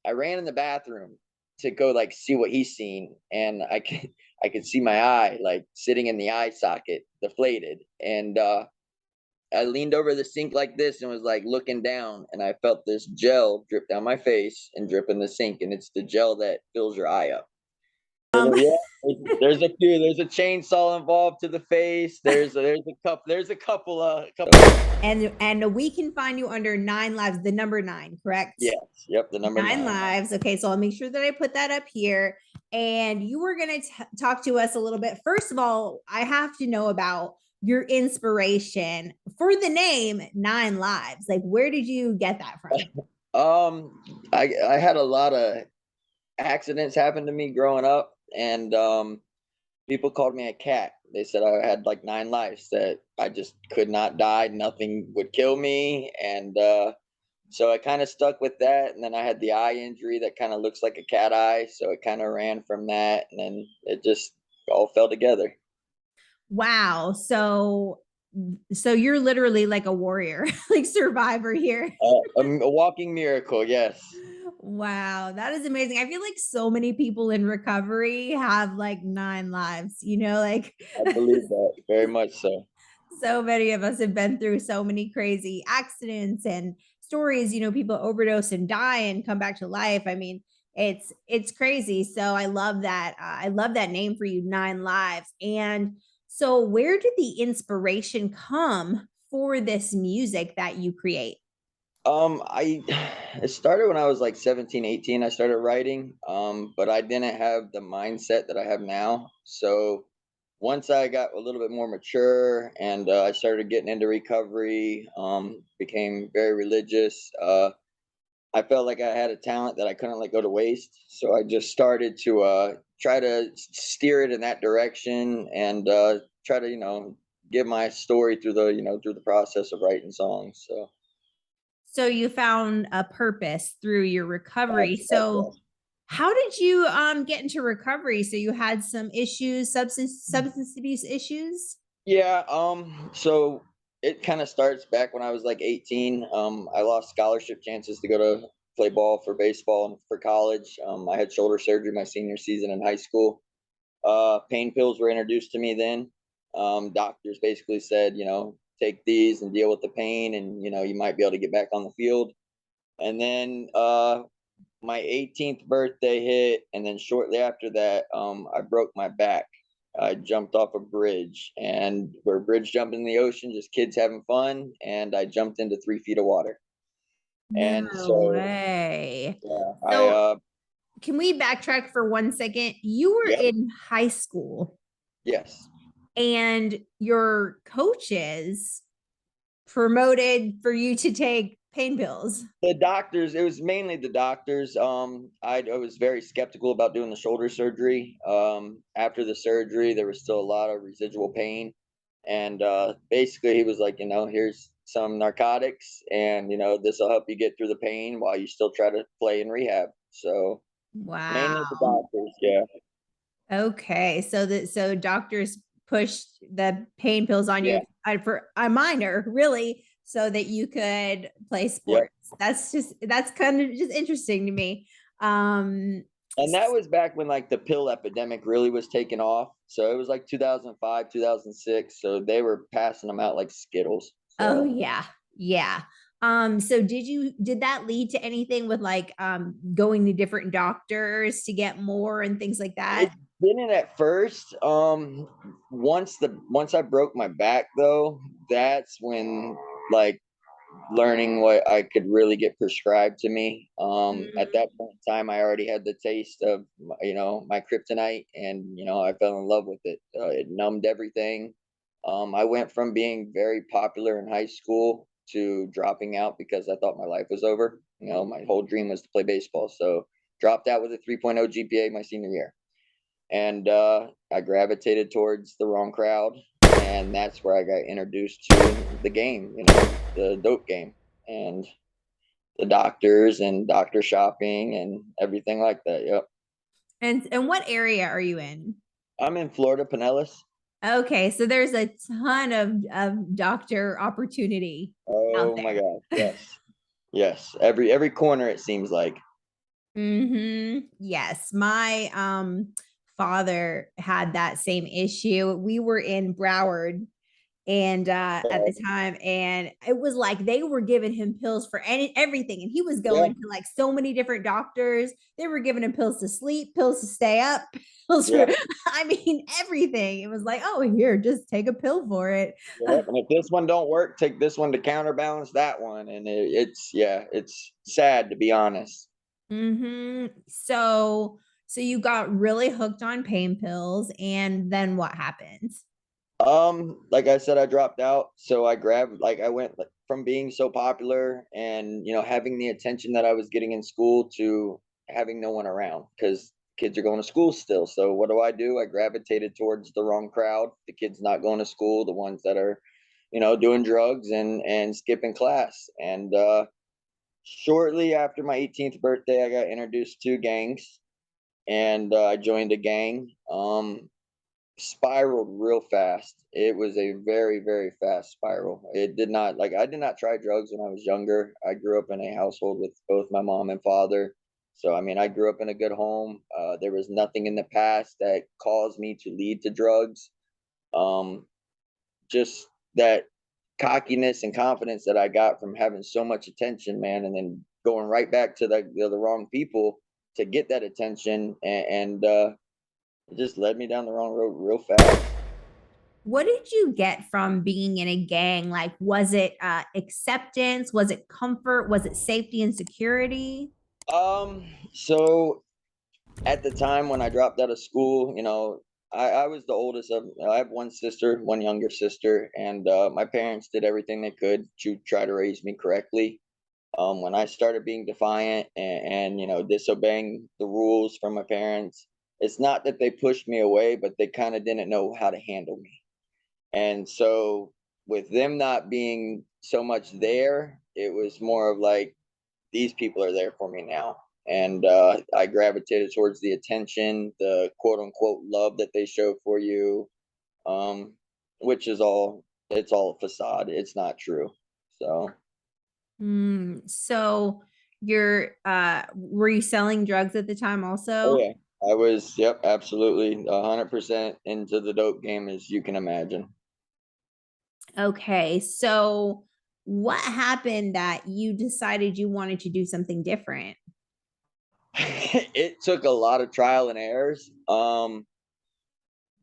I ran in the bathroom to go like see what he's seen, and I could see my eye like sitting in the eye socket, deflated, and I leaned over the sink like this and was like looking down, and I felt this gel drip down my face and drip in the sink, and it's the gel that fills your eye up. So Um, yeah, there's a few. There's a chainsaw involved to the face. There's a couple. and we can find you under Nine Lives, the number nine, correct? Yes, yep, the number Nine 9. Lives. Okay, so I'll make sure that I put that up here. And you were going to talk to us a little bit. First of all, I have to know about your inspiration for the name Nine Lives. Like, where did you get that from? I had a lot of accidents happen to me growing up, and people called me a cat. They said I had like 9 lives, that I just could not die, nothing would kill me, and so I kind of stuck with that. And then I had the eye injury that kind of looks like a cat eye, so it kind of ran from that, and then it just all fell together. Wow. So you're literally like a warrior, like survivor here. A walking miracle, yes. Wow, that is amazing. I feel like so many people in recovery have like nine lives, like I believe that very much so. so many of us have been through so many crazy accidents and stories, people overdose and die and come back to life. I mean, it's crazy. So I love that. I love that name for you, Nine Lives. And so where did the inspiration come for this music that you create? I it started when I was like 17, 18. I started writing, but I didn't have the mindset that I have now. So once I got a little bit more mature, and I started getting into recovery, became very religious. I felt like I had a talent that I couldn't let go to waste. So I just started to try to steer it in that direction, and try to, give my story through the process of writing songs. So So you found a purpose through your recovery. So yes. how did you get into recovery? So you had some issues, substance abuse issues? Yeah, so it kind of starts back when I was like 18. I lost scholarship chances to go to play ball for baseball and for college. I had shoulder surgery my senior season in high school. Pain pills were introduced to me then. Doctors basically said, take these and deal with the pain, and you might be able to get back on the field. And then my 18th birthday hit, and then shortly after that, I broke my back. I jumped off a bridge, and we're bridge jumping in the ocean, just kids having fun, and I jumped into 3 feet of water. And No so, way. yeah, So can we backtrack for 1 second? You were yep, in high school yes. and your coaches promoted for you to take pain pills. The doctors, it was mainly the doctors. I was very skeptical about doing the shoulder surgery. After the surgery, there was still a lot of residual pain. And basically, he was like, here's some narcotics, and, this will help you get through the pain while you still try to play in rehab. So mainly the Wow. doctors, yeah. Okay. So doctors pushed the pain pills on you Yeah. for a minor, really, so that you could play Yep. sports. That's kind of just interesting to me. Um, And that was back when like the pill epidemic really was taking off. So it was like 2005, 2006. So they were passing them out like Skittles. oh So yeah, yeah. So did that lead to anything with like going to different doctors to get more and things like it that? didn't at first. Once I broke my back though, that's when like learning what I could really get prescribed to me. At that point in time, I already had the taste of my kryptonite, and I fell in love with it. It numbed everything. I went from being very popular in high school to dropping out because I thought my life was over. My whole dream was to play baseball, so dropped out with a 3.0 GPA my senior year, and I gravitated towards the wrong crowd, and that's where I got introduced to the game, the dope game, and the doctors and doctor shopping and everything like that. Yep, And what area are you in? I'm in Florida, Pinellas. Okay, so there's a ton of doctor opportunity out Oh my there. God, yes, yes. Every corner it seems like. Yes, my father had that same issue. We were in Broward and at the time, and it was like they were giving him pills for everything, and he was Yeah, going to like so many different doctors. They were giving him pills to sleep, pills to stay up, pills for yeah, I mean everything. It was like, oh, here, just take a pill for it. yeah. And if this one don't work, take this one to counterbalance that one. And it's yeah, it's sad to be honest. So you got really hooked on pain pills, and then what happened? Like I said, I dropped out. So I grabbed, like, I went like, from being so popular and, having the attention that I was getting in school to having no one around because kids are going to school still. So what do? I gravitated towards the wrong crowd, the kids not going to school, the ones that are, doing drugs and skipping class. And shortly after my 18th birthday, I got introduced to gangs and I joined a gang. Spiraled real fast. It was a very, very fast spiral. It did not like I did not try drugs when I was younger. I grew up in a household with both my mom and father. So I mean, I grew up in a good home. There was nothing in the past that caused me to lead to drugs. Um, just that cockiness and confidence that I got from having so much attention, man, and then going right back to the wrong people to get that attention, and it just led me down the wrong road real fast. What did you get from being in a gang? Like, was it acceptance? Was it comfort? Was it safety and security? So at the time when I dropped out of school, I was the oldest of, I have one sister, one younger sister, and my parents did everything they could to try to raise me correctly. When I started being defiant and disobeying the rules from my parents, it's not that they pushed me away, but they kind of didn't know how to handle me. And so with them not being so much there, it was more of like, these people are there for me now. And I gravitated towards the attention, the quote unquote love that they show for you, um, which is it's all a facade. It's not true. So, So you're were you selling drugs at the time oh also? yeah, I was, yep, absolutely 100% into the dope game as you can imagine. Okay. So what happened that you decided you wanted to do something different? It took a lot of trial and errors.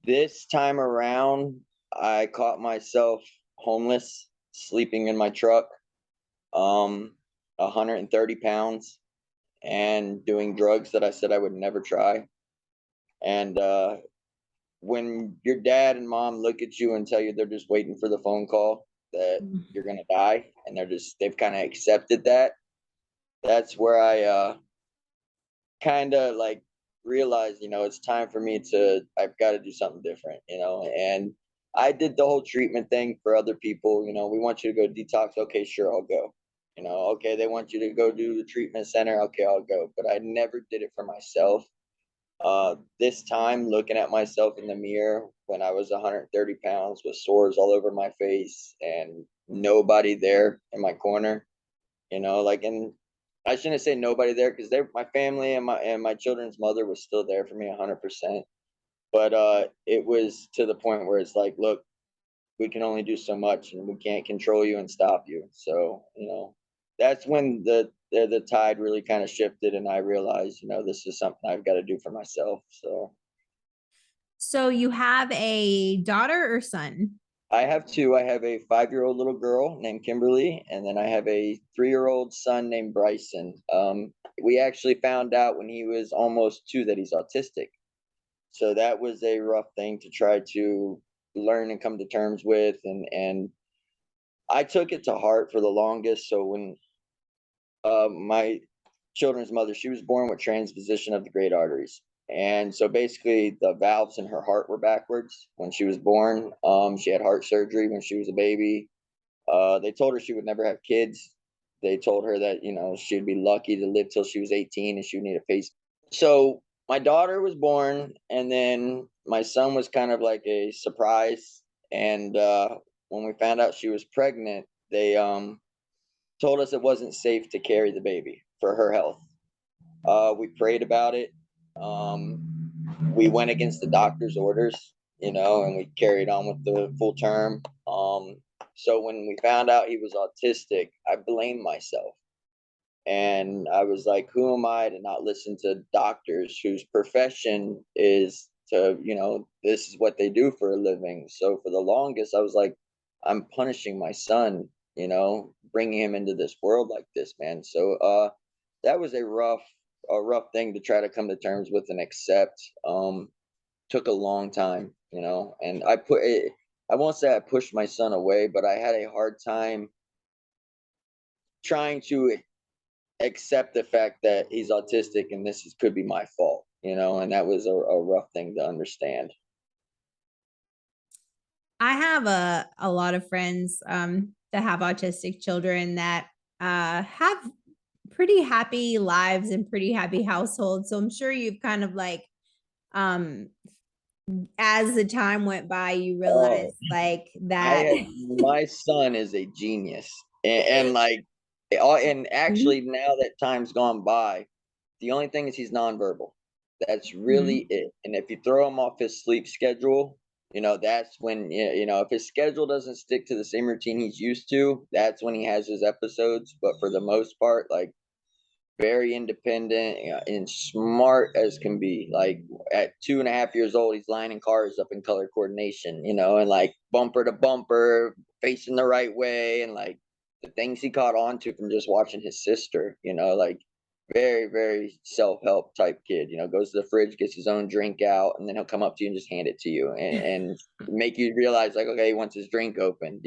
This time around, I caught myself homeless, sleeping in my truck, 130 pounds, and doing drugs that I said I would never try. And when your dad and mom look at you and tell you they're just waiting for the phone call that you're gonna die, and they've kind of accepted that. That's where I kind of like realized, it's time for me to, I've got to do something different, and I did the whole treatment thing for other people. We want you to go detox. Okay, sure, I'll go. Okay, they want you to go do the treatment center. Okay, I'll go. But I never did it for myself. This time, looking at myself in the mirror when I was 130 pounds with sores all over my face and nobody there in my corner, like, and I shouldn't say nobody there because they're my family, and my children's mother was still there for me 100%. But it was to the point where it's like, look, we can only do so much, and we can't control you and stop you. So that's when the tide really kind of shifted, and I realized, this is something I've got to do for myself. So So you have a daughter or son? I have two. I have a 5-year-old little girl named Kimberly, and then I have a 3-year-old son named Bryson. We actually found out when he was almost 2 that he's autistic. So that was a rough thing to try to learn and come to terms with, and I took it to heart for the longest. So when my children's mother, she was born with transposition of the great arteries. And so basically, the valves in her heart were backwards when she was born. She had heart surgery when she was a baby. They told her she would never have kids. They told her that she'd be lucky to live till she was 18 and she would need a pace. So my daughter was born, and then my son was kind of like a surprise. And when we found out she was pregnant, they told us it wasn't safe to carry the baby for her health. We prayed about it. We went against the doctor's orders, and we carried on with the full term. So when we found out he was autistic, I blamed myself. And I was like, who am I to not listen to doctors whose profession is to, this is what they do for a living. So for the longest, I was like, I'm punishing my son, bringing him into this world like this, man. So that was a rough thing to try to come to terms with and accept. Took a long time, and I won't say I pushed my son away, but I had a hard time trying to accept the fact that he's autistic and could be my fault, and that was a rough thing to understand. I have a lot of friends that have autistic children that have pretty happy lives and pretty happy households. So I'm sure you've kind of like um as the time went by, you Oh, realized like I that. had my son is a genius, and like, and actually now that time's gone by, the only thing is he's nonverbal. That's really Mhm. it. And if you throw him off his sleep schedule, that's when, if his schedule doesn't stick to the same routine he's used to, that's when he has his episodes. But for the most part, like, very independent, and smart as can be. Like, at 2.5 years old, he's lining cars up in color coordination, and like bumper to bumper, facing the right way, and like the things he caught on to from just watching his sister, like very, very self-help type kid, goes to the fridge, gets his own drink out, and then he'll come up to you and just hand it to you, and make you realize, like, okay, he wants his drink opened.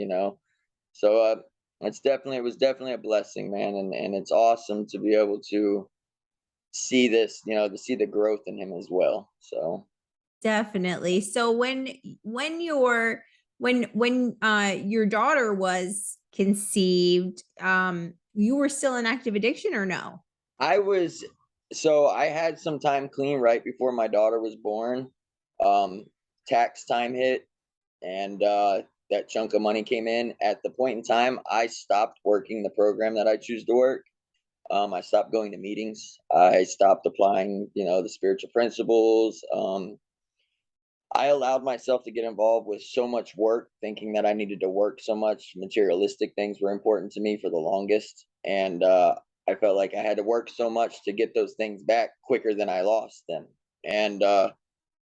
So it was definitely a blessing, man, and it's awesome to be able to see this, to see the growth in him as well. So Definitely. So when your daughter was conceived, you were still in active addiction or no? I was so I had some time clean right before my daughter was born. Um, Tax time hit, and that chunk of money came in. At the point in time, I stopped working the program that I choose to work. I stopped going to meetings. I stopped applying, the spiritual principles. I allowed myself to get involved with so much work, thinking that I needed to work so much. Materialistic things were important to me for the longest. And I felt like I had to work so much to get those things back quicker than I lost them. And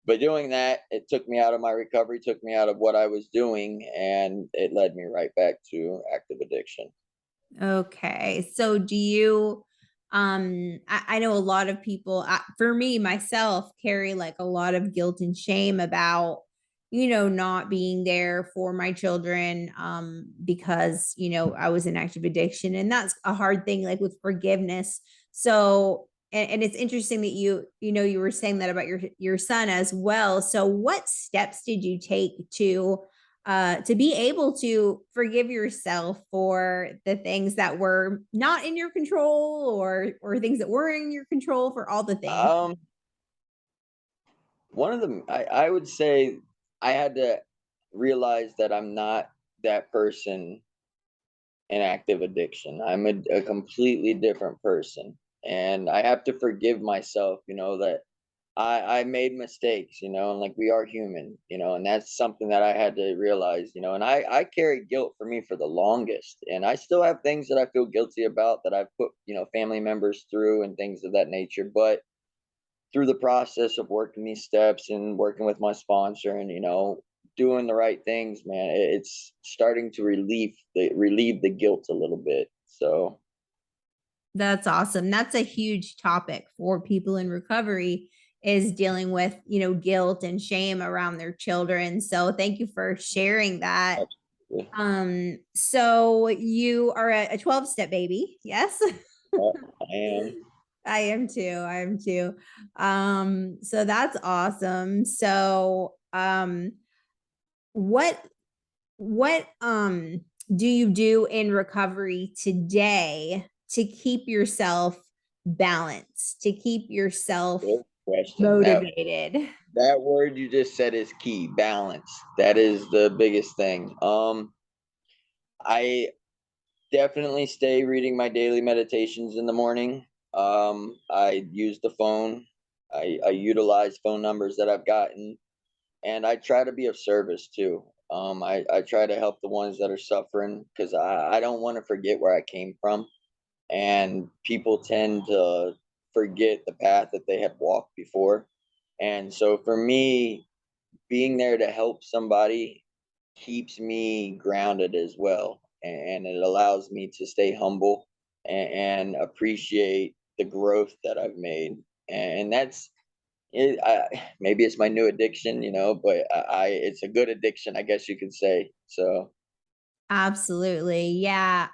by doing that, it took me out of my recovery, took me out of what I was doing, and it led me right back to active addiction. Okay. So do you I know a lot of people for me myself carry like a lot of guilt and shame about not being there for my children because I was in active addiction, and that's a hard thing like with forgiveness. So and it's interesting that you were saying that about your son as well. So what steps did you take to be able to forgive yourself for the things that were not in your control, or things that were in your control, for all the things. Um, One of them, I would say, I had to realize that I'm not that person in active addiction. I'm a completely different person. And I have to forgive myself, that I made mistakes, and like, we are human, and that's something that I had to realize, and I carried guilt for me for the longest. And I still have things that I feel guilty about that I've put, family members through and things of that nature. But through the process of working these steps and working with my sponsor and, doing the right things, man, it's starting to relieve the guilt a little bit. So That's awesome. That's a huge topic for people in recovery, is dealing with guilt and shame around their children. So thank you for sharing that. absolutely. So you are a 12-step baby, yes? Yeah, I am. I am too. I am too. So that's awesome. So, what what do you do in recovery today to keep yourself balanced, to keep yourself Good question. motivated? That word you just said is key. Balance. That is the biggest thing. I definitely stay reading my daily meditations in the morning. I use the phone. I utilize phone numbers that I've gotten, and I try to be of service too. I try to help the ones that are suffering because I don't want to forget where I came from. And people tend to forget the path that they had walked before. And so for me, being there to help somebody keeps me grounded as well. And it allows me to stay humble and appreciate the growth that I've made. And that's it. Maybe it's my new addiction, but it's a good addiction, I guess you could say. So, Absolutely. Yeah.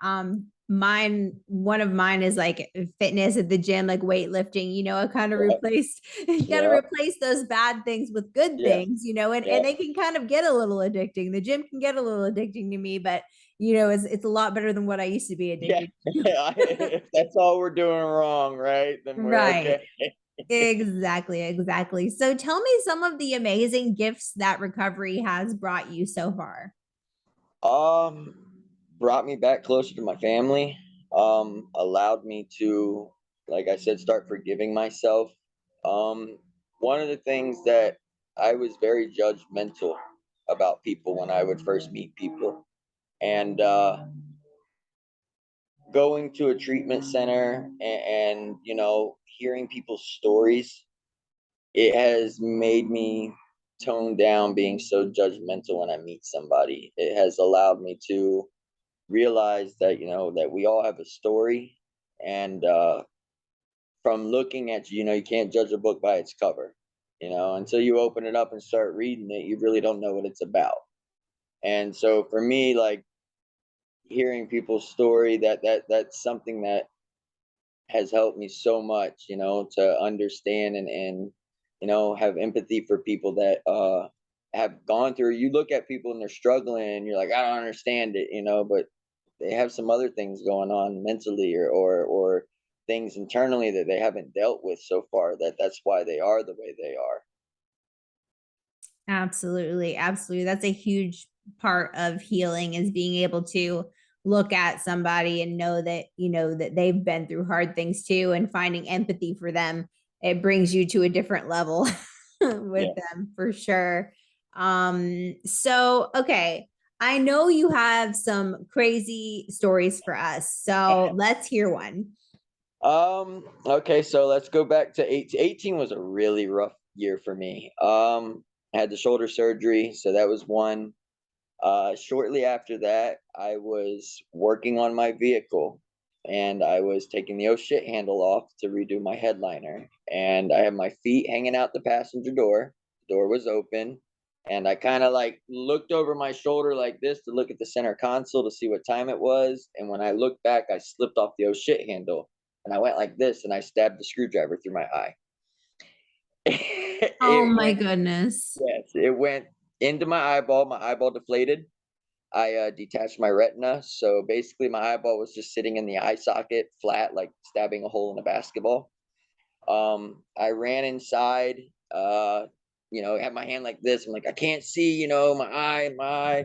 One of mine is like fitness at the gym, like weightlifting, I kind of yeah, replaced, you got to yeah, replace those bad things with good yeah, things, and, yeah. and they can kind of get a little addicting. The gym can get a little addicting to me, but it's a lot better than what I used to be Yeah, addicted if that's all we're doing wrong, right, then to. we're Right. okay. Exactly. Exactly. So tell me some of the amazing gifts that recovery has brought you so far. Um, Brought me back closer to my family. Allowed me to, like I said, start forgiving myself. Um, One of the things that I was very judgmental about people when I would first meet people, and going to a treatment center and hearing people's stories, it has made me tone down being so judgmental when I meet somebody. It has allowed me to realize that that we all have a story, and from looking at you can't judge a book by its cover. Until you open it up and start reading it, you really don't know what it's about. And so for me, like, hearing people's story, that's something that has helped me so much, to understand and have empathy for people that have gone through. You look at people and they're struggling and you're like, I don't understand it, but they have some other things going on mentally, or things internally that they haven't dealt with so far, that's why they are the way they are. Absolutely. Absolutely. That's a huge part of healing is being able to look at somebody and know that, that they've been through hard things too and finding empathy for them. It brings you to a different level with Yes. them for sure. So okay. I know you have some crazy stories for us. So let's hear one. Okay, so let's go back to 18. 18 was a really rough year for me. I had the shoulder surgery, so that was one. Shortly after that, I was working on my vehicle, and I was taking the oh shit handle off to redo my headliner. And I had my feet hanging out the passenger door. The door was open, and I kind of like looked over my shoulder like this to look at the center console to see what time it was. And when I looked back, I slipped off the oh shit handle, and I went like this, and I stabbed the screwdriver through my eye. Oh It my went, goodness. yes, it went into my eyeball. My eyeball deflated. I detached my retina, so basically my eyeball was just sitting in the eye socket, flat, like stabbing a hole in a basketball. I ran inside, had my hand like this. I'm like, I can't see, my eye.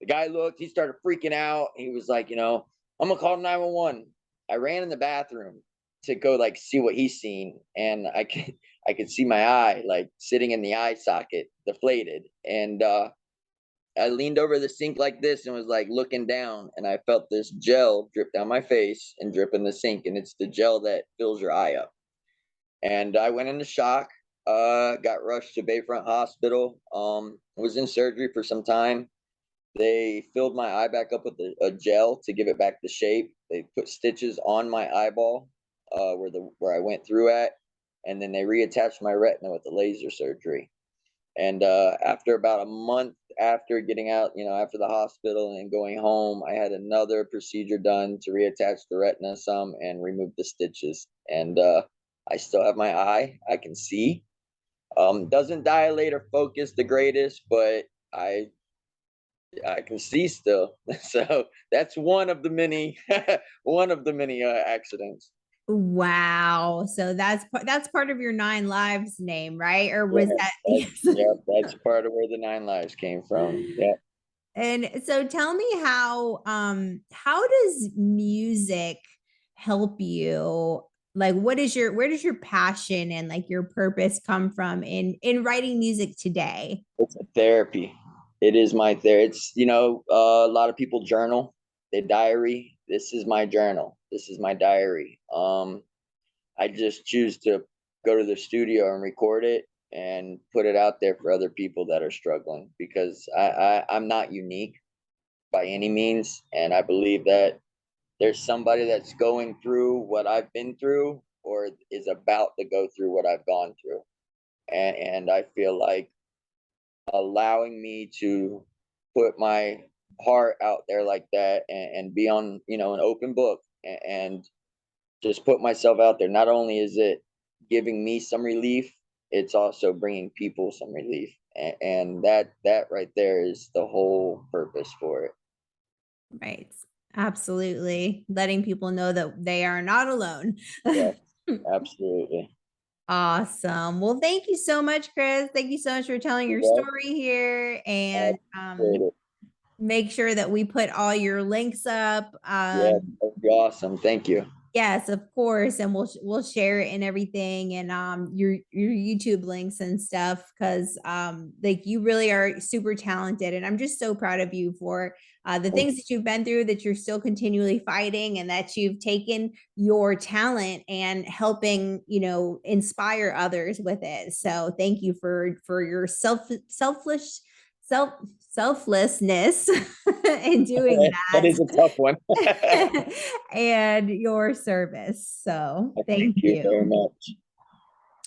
The guy looked, he started freaking out. He was like, I'm gonna call 911. I ran in the bathroom to go like see what he's seen, and I could see my eye like sitting in the eye socket, deflated, and I leaned over the sink like this and was like looking down, and I felt this gel drip down my face and drip in the sink, and it's the gel that fills your eye up. And I went into shock. Got rushed to Bayfront Hospital. Was in surgery for some time. They filled my eye back up with a gel to give it back the shape. They put stitches on my eyeball, where I went through at, and then they reattached my retina with the laser surgery. And after about a month after getting out, after the hospital and going home, I had another procedure done to reattach the retina some and remove the stitches. And I still have my eye. I can see. Doesn't dilate or focus the greatest, but I can see still. So that's one of the many one of the many accidents. Wow. So that's part of your Nine Lives name, right? Or was Yes, that yep, that's part of where the 9 lives came from. Yeah. And so tell me how does music help you like where does your passion and like your purpose come from in writing music today? It's a therapy. It is my therapy. It's, a lot of people journal, they diary. This is my journal. This is my diary. I just choose to go to the studio and record it and put it out there for other people that are struggling, because I'm not unique by any means. And I believe that there's somebody that's going through what I've been through or is about to go through what I've gone through. And I feel like allowing me to put my heart out there like that, and be on, an open book, and just put myself out there. Not only is it giving me some relief, it's also bringing people some relief. And that right there is the whole purpose for it. Right. Absolutely. Letting people know that they are not alone. Yeah, absolutely. Awesome. Well, thank you so much, Chris. Thank you so much for telling You're your welcome. story here. I And appreciate it. make sure that we put all your links up. Yeah, that'd be awesome. Thank you. Yes, of course, and we'll share it and everything, and your YouTube links and stuff, because like you really are super talented, and I'm just so proud of you for the things that you've been through, that you're still continually fighting, and that you've taken your talent and helping, inspire others with it. So thank you for your self selflessness in doing That is a tough one. that. And your service. So thank Thank you very you. much.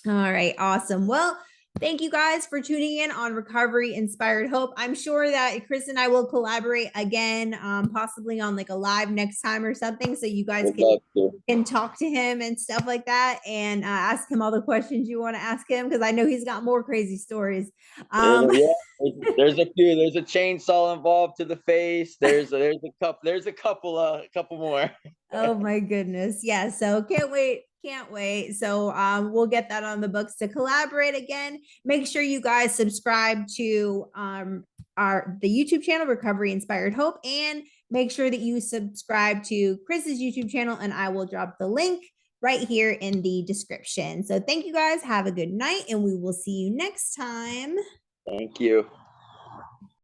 All right, awesome. Well, thank you guys for tuning in on Recovery Inspired Hope. I'm sure that Chris and I will collaborate again, possibly on like a live next time or something, so you guys Would love to. can talk to him and stuff like that, and ask him all the questions you want to ask him, because I know he's got more crazy stories. Yeah, there's a few. There's a chainsaw involved to the face. There's a couple more. Oh my goodness. Yeah. So can't wait. Can't wait. So we'll get that on the books to collaborate again. Make sure you guys subscribe to the YouTube channel, Recovery Inspired Hope, and make sure that you subscribe to Chris's YouTube channel, and I will drop the link right here in the description. So thank you guys. Have a good night, and we will see you next time. Thank you.